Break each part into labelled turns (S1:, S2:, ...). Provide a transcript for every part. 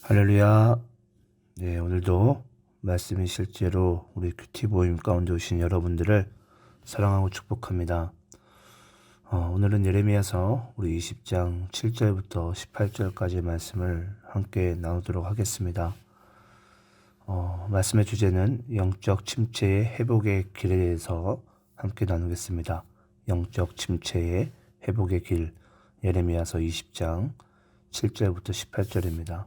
S1: 할렐루야. 네, 오늘도 말씀이 실제로 우리 큐티 모임 가운데 오신 여러분들을 사랑하고 축복합니다. 오늘은 예레미야서 우리 20장 7절부터 18절까지의 말씀을 함께 나누도록 하겠습니다. 말씀의 주제는 영적 침체의 회복의 길에 대해서 함께 나누겠습니다. 영적 침체의 회복의 길, 예레미야서 20장 7절부터 18절입니다.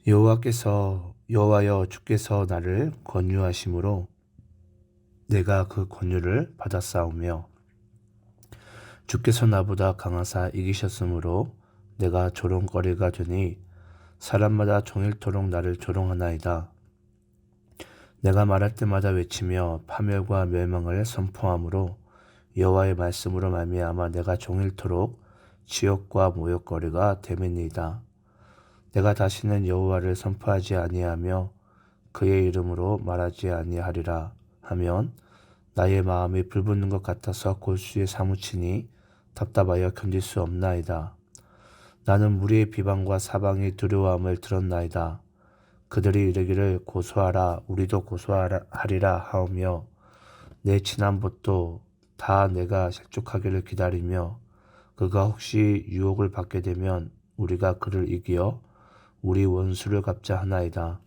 S1: 여호와여 주께서 나를 권유하심으로 내가 그 권유를 받았사오며 주께서 나보다 강하사 이기셨으므로 내가 조롱거리가 되니 사람마다 종일토록 나를 조롱하나이다. 내가 말할 때마다 외치며 파멸과 멸망을 선포함으로 여호와의 말씀으로 말미암아 내가 종일토록 지옥과 모욕거리가 됨이니이다. 내가 다시는 여호와를 선포하지 아니하며 그의 이름으로 말하지 아니하리라 하면 나의 마음이 불붙는 것 같아서 골수에 사무치니 답답하여 견딜 수 없나이다. 나는 무리의 비방과 사방의 두려움을 들었나이다. 그들이 이르기를 고소하라 우리도 고소하리라 하오며 내 지난봇도 다 내가 실족하기를 기다리며 그가 혹시 유혹을 받게 되면 우리가 그를 이기어 우리 원수를 갚자 하나이다.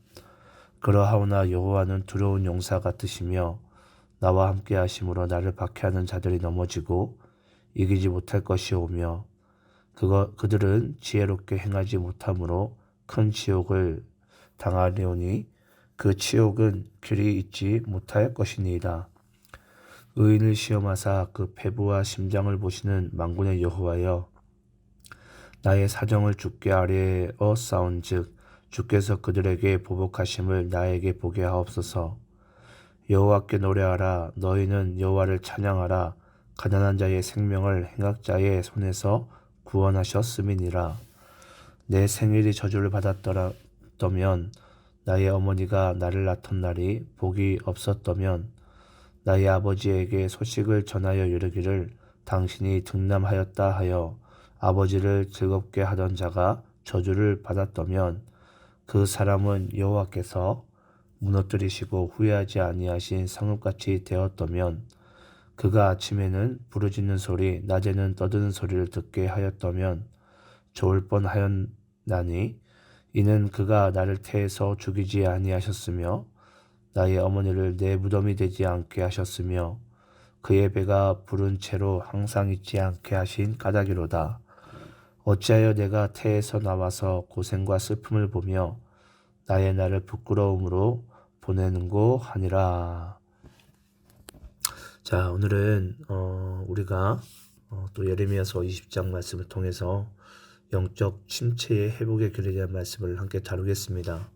S1: 그러하오나 여호와는 두려운 용사 같으시며 나와 함께 하심으로 나를 박해하는 자들이 넘어지고 이기지 못할 것이오며 그들은 지혜롭게 행하지 못함으로 큰 지옥을 당하려니 그 지옥은 길이 있지 못할 것이니이다. 의인을 시험하사 그 패부와 심장을 보시는 만군의 여호와여, 나의 사정을 주께 아뢰어 싸운즉 주께서 그들에게 보복하심을 나에게 보게 하옵소서. 여호와께 노래하라. 너희는 여호와를 찬양하라. 가난한 자의 생명을 행악자의 손에서 구원하셨음이니라. 내 생일이 저주를 받았더면 나의 어머니가 나를 낳던 날이 복이 없었더면 나의 아버지에게 소식을 전하여 이르기를 당신이 등남하였다 하여 아버지를 즐겁게 하던 자가 저주를 받았더면 그 사람은 여호와께서 무너뜨리시고 후회하지 아니하신 성읍같이 되었더면 그가 아침에는 부르짖는 소리 낮에는 떠드는 소리를 듣게 하였더면 좋을 뻔하였나니 이는 그가 나를 태에서 죽이지 아니하셨으며 나의 어머니를 내 무덤이 되지 않게 하셨으며 그의 배가 부른 채로 항상 있지 않게 하신 까닭이로다. 어찌하여 내가 태에서 나와서 고생과 슬픔을 보며 나의 날을 부끄러움으로 보내는고 하니라. 자, 오늘은 우리가 또 예레미야서 20장 말씀을 통해서 영적 침체의 회복의 길에 대한 말씀을 함께 다루겠습니다.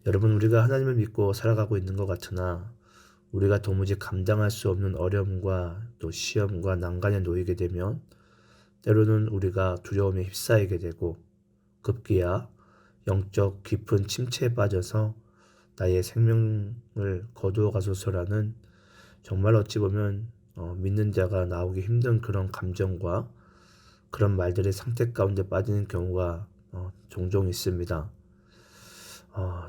S1: 여러분, 우리가 하나님을 믿고 살아가고 있는 것 같으나 우리가 도무지 감당할 수 없는 어려움과 또 시험과 난간에 놓이게 되면 때로는 우리가 두려움에 휩싸이게 되고 급기야 영적 깊은 침체에 빠져서 나의 생명을 거두어 가소서라는 정말 어찌 보면 믿는 자가 나오기 힘든 그런 감정과 그런 말들의 상태 가운데 빠지는 경우가 종종 있습니다.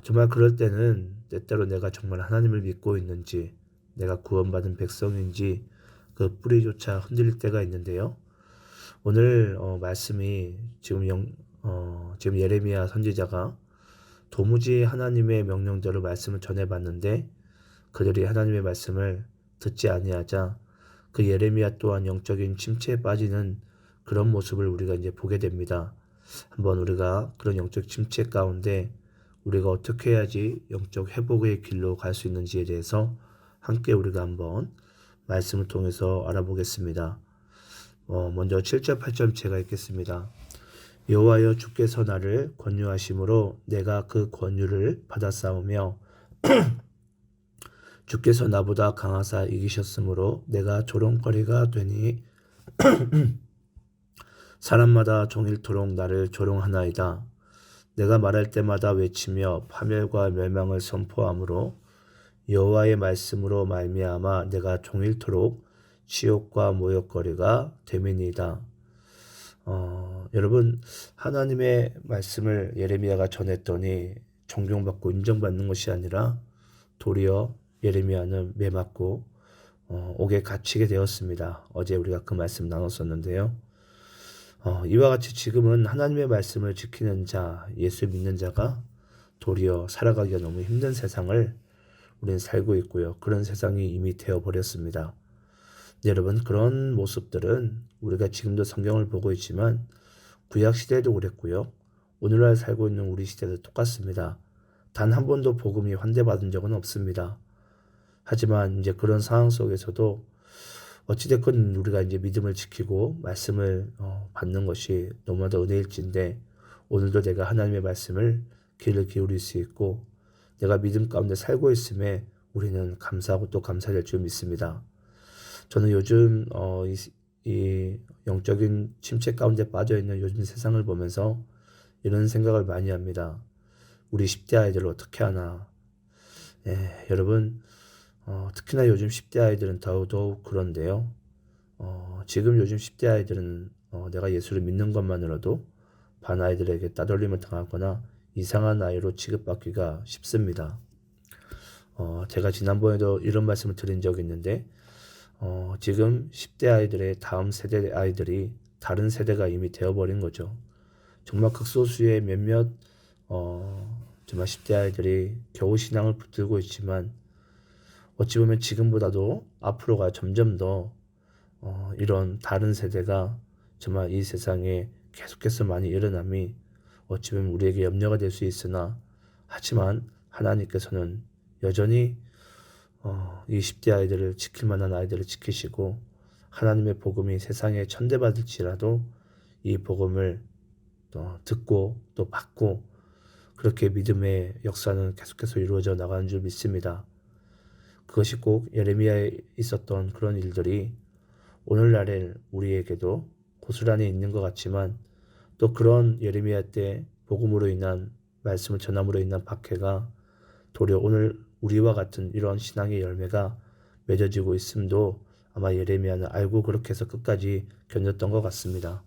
S1: 정말 그럴 때는 때때로 내가 정말 하나님을 믿고 있는지 내가 구원받은 백성인지 그 뿌리조차 흔들릴 때가 있는데요. 오늘 말씀이 지금 예레미야 선지자가 도무지 하나님의 명령대로 말씀을 전해봤는데 그들이 하나님의 말씀을 듣지 아니하자 그 예레미야 또한 영적인 침체에 빠지는 그런 모습을 우리가 이제 보게 됩니다. 한번 우리가 그런 영적 침체 가운데 우리가 어떻게 해야지 영적 회복의 길로 갈 수 있는지에 대해서 함께 우리가 한번 말씀을 통해서 알아보겠습니다. 먼저 7절 8절 제가 읽겠습니다. 여호와여 주께서 나를 권유하심으로 내가 그 권유를 받았사오며 주께서 나보다 강하사 이기셨으므로 내가 조롱거리가 되니 사람마다 종일토록 나를 조롱하나이다. 내가 말할 때마다 외치며 파멸과 멸망을 선포함으로 여호와의 말씀으로 말미암아 내가 종일토록 지옥과 모욕거리가 됨이니이다. 여러분 하나님의 말씀을 예레미야가 전했더니 존경받고 인정받는 것이 아니라 도리어 예레미야는 매맞고 옥에 갇히게 되었습니다. 어제 우리가 그 말씀 나눴었는데요. 이와 같이 지금은 하나님의 말씀을 지키는 자, 예수 믿는 자가 도리어 살아가기가 너무 힘든 세상을 우리는 살고 있고요. 그런 세상이 이미 되어버렸습니다. 여러분, 그런 모습들은 우리가 지금도 성경을 보고 있지만 구약 시대도 그랬고요. 오늘날 살고 있는 우리 시대도 똑같습니다. 단 한 번도 복음이 환대받은 적은 없습니다. 하지만 이제 그런 상황 속에서도 어찌됐건 우리가 이제 믿음을 지키고 말씀을 받는 것이 너무나도 은혜일진데, 오늘도 내가 하나님의 말씀을 귀를 기울일 수 있고 내가 믿음 가운데 살고 있음에 우리는 감사하고 또 감사될 줄 믿습니다. 저는 요즘 이 영적인 침체 가운데 빠져있는 요즘 세상을 보면서 이런 생각을 많이 합니다. 우리 10대 아이들을 어떻게 하나. 여러분, 특히나 요즘 10대 아이들은 더더욱 그런데요. 지금 요즘 10대 아이들은 내가 예수를 믿는 것만으로도 반 아이들에게 따돌림을 당하거나 이상한 아이로 취급받기가 쉽습니다. 제가 지난번에도 이런 말씀을 드린 적이 있는데, 지금 10대 아이들의 다음 세대 아이들이 다른 세대가 이미 되어버린 거죠. 정말 극소수의 몇몇 정말 10대 아이들이 겨우 신앙을 붙들고 있지만 어찌 보면 지금보다도 앞으로가 점점 더 이런 다른 세대가 정말 이 세상에 계속해서 많이 일어남이 어찌 보면 우리에게 염려가 될 수 있으나, 하지만 하나님께서는 여전히 이 10대 아이들을 지킬 만한 아이들을 지키시고 하나님의 복음이 세상에 천대받을지라도 이 복음을 또 듣고 또 받고 그렇게 믿음의 역사는 계속해서 이루어져 나가는 줄 믿습니다. 그것이 꼭 예레미야에 있었던 그런 일들이 오늘날의 우리에게도 고스란히 있는 것 같지만, 또 그런 예레미야 때 복음으로 인한 말씀을 전함으로 인한 박해가 도리어 오늘 우리와 같은 이런 신앙의 열매가 맺어지고 있음도 아마 예레미야는 알고 그렇게 해서 끝까지 견뎠던 것 같습니다.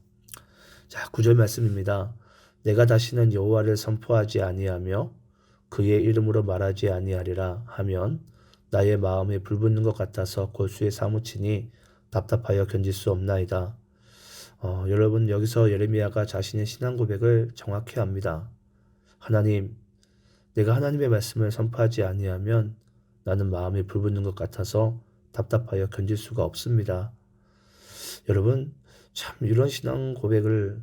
S1: 자, 9절 말씀입니다. 내가 다시는 여호와를 선포하지 아니하며 그의 이름으로 말하지 아니하리라 하면 나의 마음에 불붙는 것 같아서 골수에 사무치니 답답하여 견딜 수 없나이다. 여러분, 여기서 예레미야가 자신의 신앙 고백을 정확히 합니다. 하나님, 내가 하나님의 말씀을 선포하지 아니하면 나는 마음에 불붙는 것 같아서 답답하여 견딜 수가 없습니다. 여러분, 참 이런 신앙 고백을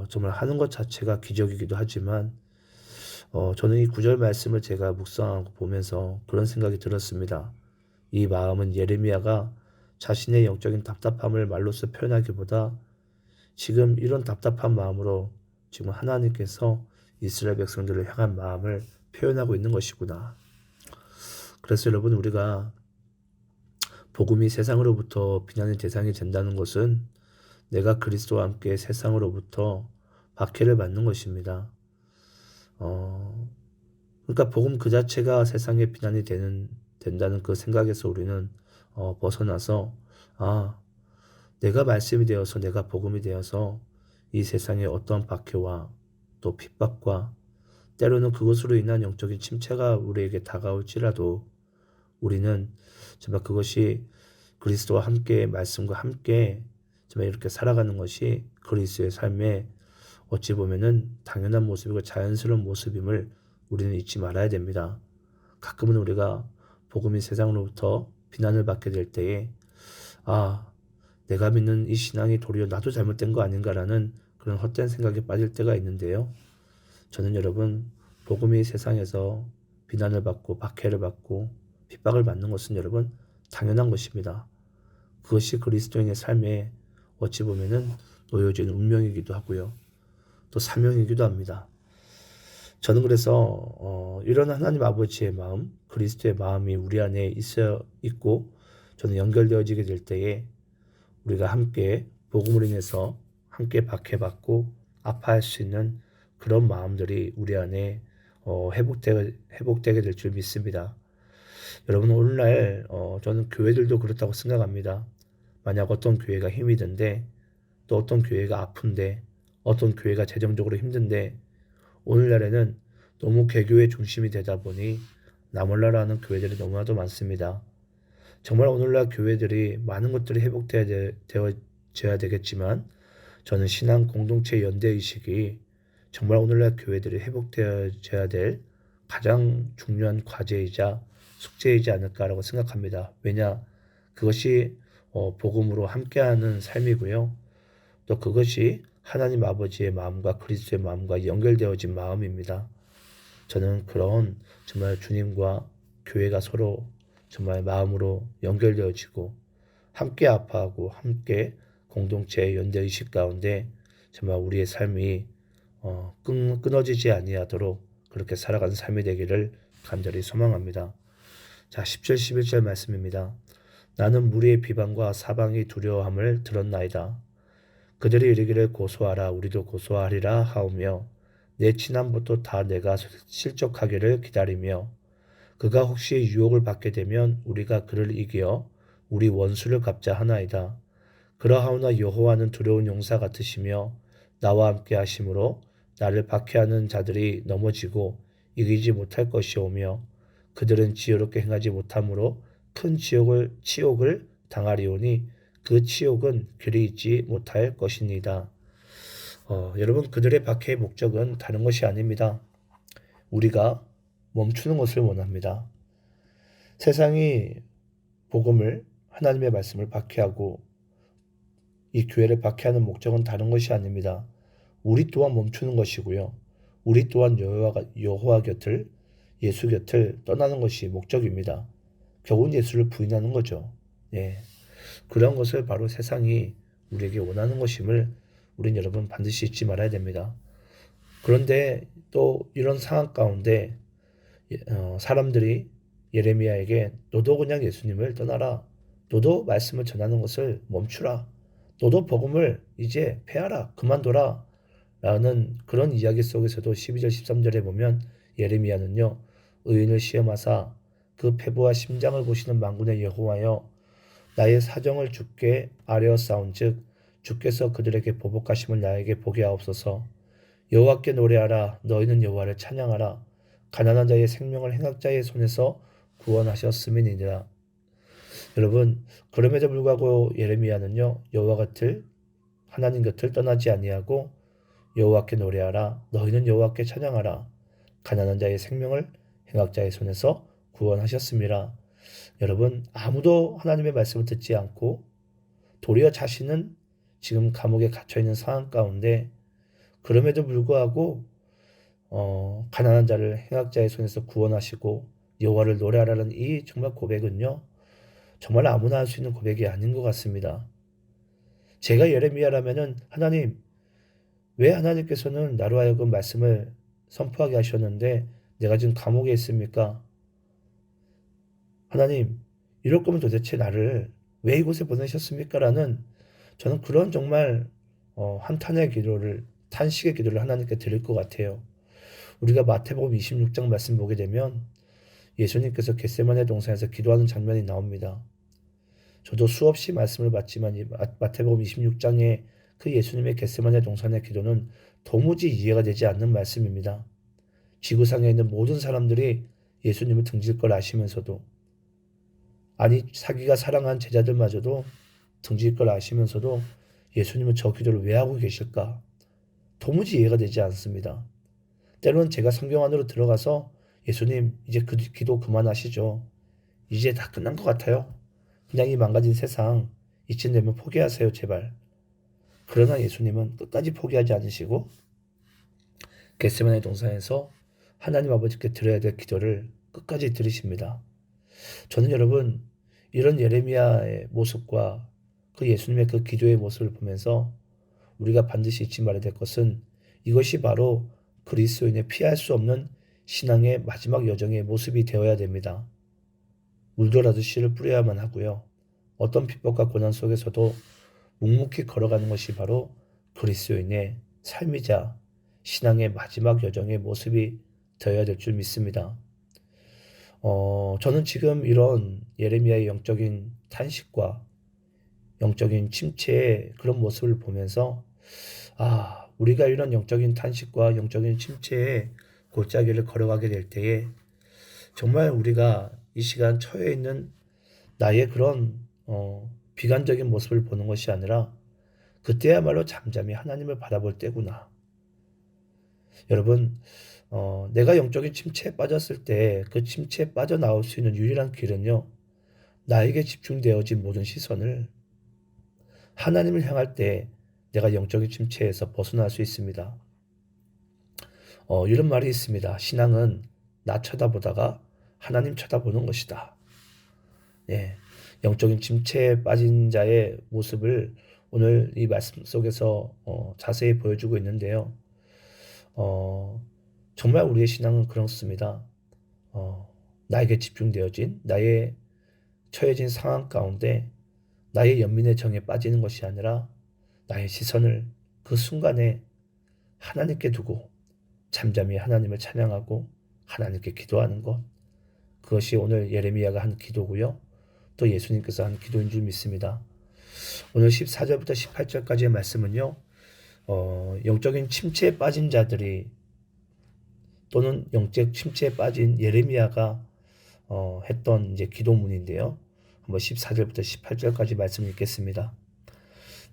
S1: 정말 하는 것 자체가 기적이기도 하지만 저는 이 구절 말씀을 제가 묵상하고 보면서 그런 생각이 들었습니다. 이 마음은 예레미야가 자신의 영적인 답답함을 말로써 표현하기보다 지금 이런 답답한 마음으로 지금 하나님께서 이스라엘 백성들을 향한 마음을 표현하고 있는 것이구나. 그래서 여러분, 우리가 복음이 세상으로부터 비난의 대상이 된다는 것은 내가 그리스도와 함께 세상으로부터 박해를 받는 것입니다. 그러니까 복음 그 자체가 세상의 비난이 된다는 그 생각에서 우리는 벗어나서 내가 말씀이 되어서 내가 복음이 되어서 이 세상의 어떠한 박해와 또 핍박과 때로는 그것으로 인한 영적인 침체가 우리에게 다가올지라도 우리는 정말 그것이 그리스도와 함께 말씀과 함께 정말 이렇게 살아가는 것이 그리스도의 삶에 어찌 보면은 당연한 모습이고 자연스러운 모습임을 우리는 잊지 말아야 됩니다. 가끔은 우리가 복음이 세상으로부터 비난을 받게 될 때에 내가 믿는 이 신앙이 도리어 나도 잘못된 거 아닌가라는 그런 헛된 생각에 빠질 때가 있는데요. 저는 여러분, 복음이 세상에서 비난을 받고 박해를 받고 핍박을 받는 것은 여러분 당연한 것입니다. 그것이 그리스도인의 삶에 어찌 보면은 놓여진 운명이기도 하고요. 또 사명이기도 합니다. 저는 그래서 이런 하나님 아버지의 마음, 그리스도의 마음이 우리 안에 있고 저는 연결되어지게 될 때에 우리가 함께 복음으로 인해서 함께 박해받고 아파할 수 있는 그런 마음들이 우리 안에 회복되게 될 줄 믿습니다. 여러분, 오늘날 저는 교회들도 그렇다고 생각합니다. 만약 어떤 교회가 힘이 든데 또 어떤 교회가 아픈데, 어떤 교회가 재정적으로 힘든데, 오늘날에는 너무 개교의 중심이 되다 보니 나몰라라 하는 교회들이 너무나도 많습니다. 정말 오늘날 교회들이 많은 것들이 되어져야 되겠지만, 저는 신앙 공동체 연대의식이 정말 오늘날 교회들이 회복되어져야 될 가장 중요한 과제이자 숙제이지 않을까라고 생각합니다. 왜냐? 그것이 복음으로 함께하는 삶이고요. 또 그것이 하나님 아버지의 마음과 그리스도의 마음과 연결되어진 마음입니다. 저는 그런 정말 주님과 교회가 서로 정말 마음으로 연결되어지고 함께 아파하고 함께 공동체의 연대의식 가운데 정말 우리의 삶이 끊어지지 아니하도록 그렇게 살아가는 삶이 되기를 간절히 소망합니다. 자, 10절 11절 말씀입니다. 나는 무리의 비방과 사방이 두려워함을 들었나이다. 그들이 이르기를 고소하라 우리도 고소하리라 하오며 내 친함부터 다 내가 실족하기를 기다리며 그가 혹시 유혹을 받게 되면 우리가 그를 이겨 우리 원수를 갚자 하나이다. 그러하오나 여호와는 두려운 용사 같으시며 나와 함께 하심으로 나를 박해하는 자들이 넘어지고 이기지 못할 것이오며 그들은 지혜롭게 행하지 못함으로 큰 치욕을 당하리오니 그 치욕은 그리 있지 못할 것이니이다. 여러분 그들의 박해의 목적은 다른 것이 아닙니다. 우리가 멈추는 것을 원합니다. 세상이 복음을 하나님의 말씀을 박해하고 이 교회를 박해하는 목적은 다른 것이 아닙니다. 우리 또한 멈추는 것이고요. 우리 또한 여호와 곁을 예수 곁을 떠나는 것이 목적입니다. 결국은 예수를 부인하는 거죠. 예. 그런 것을 바로 세상이 우리에게 원하는 것임을 우린 여러분 반드시 잊지 말아야 됩니다. 그런데 또 이런 상황 가운데 사람들이 예레미야에게 너도 그냥 예수님을 떠나라. 너도 말씀을 전하는 것을 멈추라. 너도 복음을 이제 폐하라. 그만둬라. 라는 그런 이야기 속에서도 12절 13절에 보면 예레미야는요. 의인을 시험하사 그 패부와 심장을 보시는 만군의 여호와여 나의 사정을 주께 아뢰었사온즉 주께서 그들에게 보복하심을 나에게 보게 하옵소서. 여호와께 노래하라. 너희는 여호와를 찬양하라. 가난한 자의 생명을 행악자의 손에서 구원하셨음이니라. 여러분 그럼에도 불구하고 예레미야는요. 하나님 곁을 떠나지 아니하고 여호와께 노래하라. 너희는 여호와께 찬양하라. 가난한 자의 생명을 행악자의 손에서 구원하셨음이라. 여러분 아무도 하나님의 말씀을 듣지 않고 도리어 자신은 지금 감옥에 갇혀있는 상황 가운데 그럼에도 불구하고 가난한 자를 행악자의 손에서 구원하시고 여호와를 노래하라는 이 정말 고백은요. 정말 아무나 할 수 있는 고백이 아닌 것 같습니다. 제가 예레미야라면은 하나님 왜 하나님께서는 나로 하여금 말씀을 선포하게 하셨는데 내가 지금 감옥에 있습니까? 하나님 이럴 거면 도대체 나를 왜 이곳에 보내셨습니까? 라는 저는 그런 정말 한탄의 기도를 탄식의 기도를 하나님께 드릴 것 같아요. 우리가 마태복음 26장 말씀 보게 되면 예수님께서 겟세마네 동산에서 기도하는 장면이 나옵니다. 저도 수없이 말씀을 받지만 이 마태복음 26장의 그 예수님의 겟세마네 동산의 기도는 도무지 이해가 되지 않는 말씀입니다. 지구상에 있는 모든 사람들이 예수님을 등질 걸 아시면서도 아니 자기가 사랑한 제자들마저도 등질 걸 아시면서도 예수님은 저 기도를 왜 하고 계실까? 도무지 이해가 되지 않습니다. 때로는 제가 성경 안으로 들어가서 예수님 이제 그 기도 그만하시죠. 이제 다 끝난 것 같아요. 그냥 이 망가진 세상 이쯤 되면 포기하세요 제발. 그러나 예수님은 끝까지 포기하지 않으시고 겟세마네 동산에서 하나님 아버지께 드려야 될 기도를 끝까지 들으십니다. 저는 여러분 이런 예레미야의 모습과 그 예수님의 그 기도의 모습을 보면서 우리가 반드시 잊지 말아야 될 것은 이것이 바로 그리스도인의 피할 수 없는 신앙의 마지막 여정의 모습이 되어야 됩니다. 물더라도 씨를 뿌려야만 하고요. 어떤 핍박과 고난 속에서도 묵묵히 걸어가는 것이 바로 그리스도인의 삶이자 신앙의 마지막 여정의 모습이 되어야 될 줄 믿습니다. 저는 지금 이런 예레미야의 영적인 탄식과 영적인 침체의 그런 모습을 보면서 우리가 이런 영적인 탄식과 영적인 침체의 골짜기를 걸어가게 될 때에 정말 우리가 이 시간 처해 있는 나의 그런 비관적인 모습을 보는 것이 아니라 그때야말로 잠잠히 하나님을 바라볼 때구나. 여러분, 내가 영적인 침체에 빠졌을 때 그 침체에 빠져나올 수 있는 유일한 길은요, 나에게 집중되어진 모든 시선을 하나님을 향할 때 내가 영적인 침체에서 벗어날 수 있습니다. 이런 말이 있습니다. 신앙은 나 쳐다보다가 하나님 쳐다보는 것이다. 예, 영적인 침체에 빠진 자의 모습을 오늘 이 말씀 속에서 자세히 보여주고 있는데요. 정말 우리의 신앙은 그렇습니다. 나에게 집중되어진 나의 처해진 상황 가운데 나의 연민의 정에 빠지는 것이 아니라 나의 시선을 그 순간에 하나님께 두고 잠잠히 하나님을 찬양하고 하나님께 기도하는 것, 그것이 오늘 예레미야가 한 기도고요. 또 예수님께서 한 기도인 줄 믿습니다. 오늘 14절부터 18절까지의 말씀은요, 영적인 침체에 빠진 자들이 또는 영적 침체에 빠진 예레미야가 했던 이제 기도문인데요. 한번 14절부터 18절까지 말씀 읽겠습니다.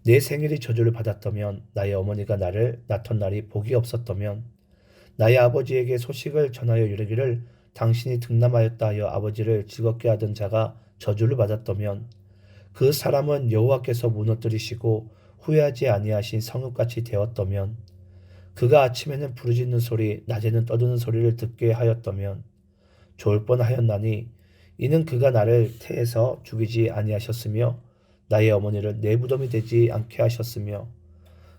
S1: 내 생일이 저주를 받았다면, 나의 어머니가 나를 낳던 날이 복이 없었다면, 나의 아버지에게 소식을 전하여 이르기를 당신이 등남하였다 하여 아버지를 즐겁게 하던 자가 저주를 받았다면, 그 사람은 여호와께서 무너뜨리시고 후회하지 아니하신 성읍같이 되었다면, 그가 아침에는 부르짖는 소리, 낮에는 떠드는 소리를 듣게 하였다면 좋을 뻔하였나니, 이는 그가 나를 태에서 죽이지 아니하셨으며 나의 어머니를 내 무덤이 되지 않게 하셨으며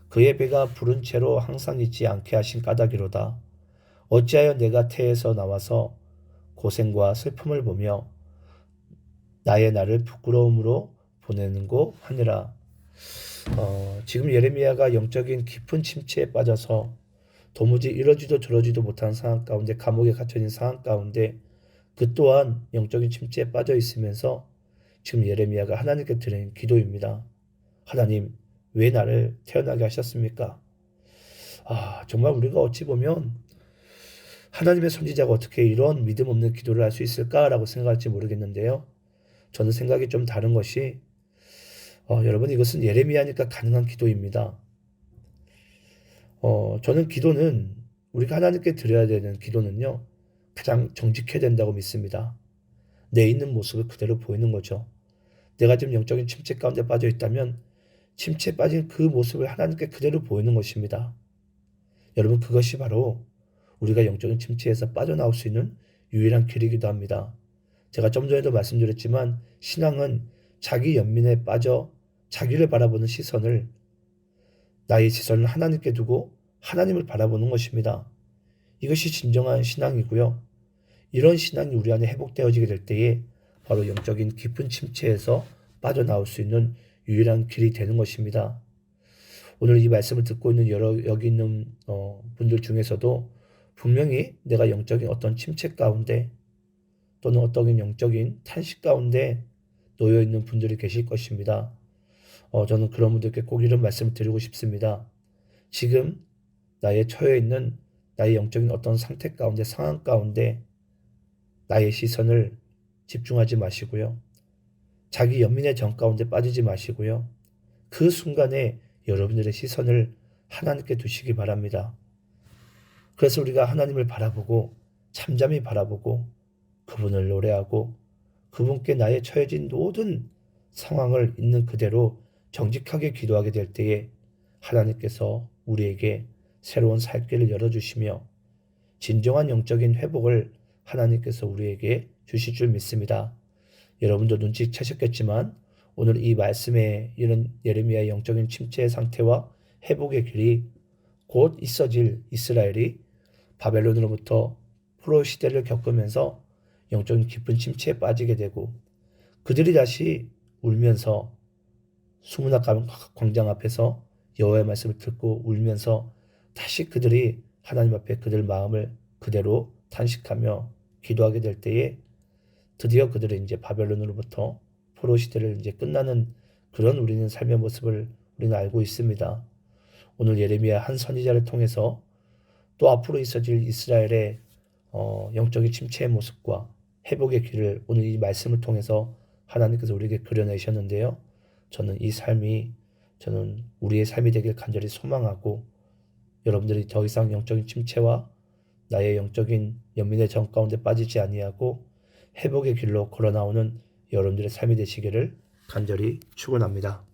S1: 그의 배가 부른 채로 항상 있지 않게 하신 까닭이로다. 어찌하여 내가 태에서 나와서 고생과 슬픔을 보며 나의 날을 부끄러움으로 보내는고 하니라. 지금 예레미야가 영적인 깊은 침체에 빠져서 도무지 이러지도 저러지도 못한 상황 가운데, 감옥에 갇혀있는 상황 가운데 그 또한 영적인 침체에 빠져 있으면서 지금 예레미야가 하나님께 드리는 기도입니다. 하나님, 왜 나를 태어나게 하셨습니까? 정말 우리가 어찌 보면 하나님의 선지자가 어떻게 이런 믿음 없는 기도를 할 수 있을까라고 생각할지 모르겠는데요. 저는 생각이 좀 다른 것이, 여러분, 이것은 예레미야니까 가능한 기도입니다. 저는 기도는, 우리가 하나님께 드려야 되는 기도는요, 가장 정직해야 된다고 믿습니다. 내 있는 모습을 그대로 보이는 거죠. 내가 지금 영적인 침체 가운데 빠져 있다면 침체에 빠진 그 모습을 하나님께 그대로 보이는 것입니다. 여러분, 그것이 바로 우리가 영적인 침체에서 빠져나올 수 있는 유일한 길이기도 합니다. 제가 좀 전에도 말씀드렸지만 신앙은 자기 연민에 빠져 자기를 바라보는 시선을, 나의 시선을 하나님께 두고 하나님을 바라보는 것입니다. 이것이 진정한 신앙이고요. 이런 신앙이 우리 안에 회복되어지게 될 때에 바로 영적인 깊은 침체에서 빠져나올 수 있는 유일한 길이 되는 것입니다. 오늘 이 말씀을 듣고 있는 여기 있는 분들 중에서도 분명히 내가 영적인 어떤 침체 가운데 또는 어떤 영적인 탄식 가운데 놓여 있는 분들이 계실 것입니다. 저는 그런 분들께 꼭 이런 말씀을 드리고 싶습니다. 지금 나의 처해 있는 나의 영적인 어떤 상태 가운데, 상황 가운데 나의 시선을 집중하지 마시고요. 자기 연민의 정 가운데 빠지지 마시고요. 그 순간에 여러분들의 시선을 하나님께 두시기 바랍니다. 그래서 우리가 하나님을 바라보고 잠잠히 바라보고 그분을 노래하고 그분께 나의 처해진 모든 상황을 있는 그대로 정직하게 기도하게 될 때에 하나님께서 우리에게 새로운 살 길을 열어주시며 진정한 영적인 회복을 하나님께서 우리에게 주실 줄 믿습니다. 여러분도 눈치채셨겠지만 오늘 이 말씀에 이런 예레미야의 영적인 침체의 상태와 회복의 길이 곧 있어질 이스라엘이 바벨론으로부터 포로 시대를 겪으면서 영적인 깊은 침체에 빠지게 되고 그들이 다시 울면서 수문학 광장 앞에서 여호와의 말씀을 듣고 울면서 다시 그들이 하나님 앞에 그들 마음을 그대로 탄식하며 기도하게 될 때에 드디어 그들은 이제 바벨론으로부터 포로 시대를 이제 끝나는 그런 우리는 삶의 모습을 우리는 알고 있습니다. 오늘 예레미야 한 선지자를 통해서 또 앞으로 있어질 이스라엘의 영적인 침체의 모습과 회복의 길을 오늘 이 말씀을 통해서 하나님께서 우리에게 그려내셨는데요. 저는 저는 우리의 삶이 되길 간절히 소망하고 여러분들이 더 이상 영적인 침체와 나의 영적인 연민의 정 가운데 빠지지 아니하고 회복의 길로 걸어 나오는 여러분들의 삶이 되시기를 간절히 축원합니다.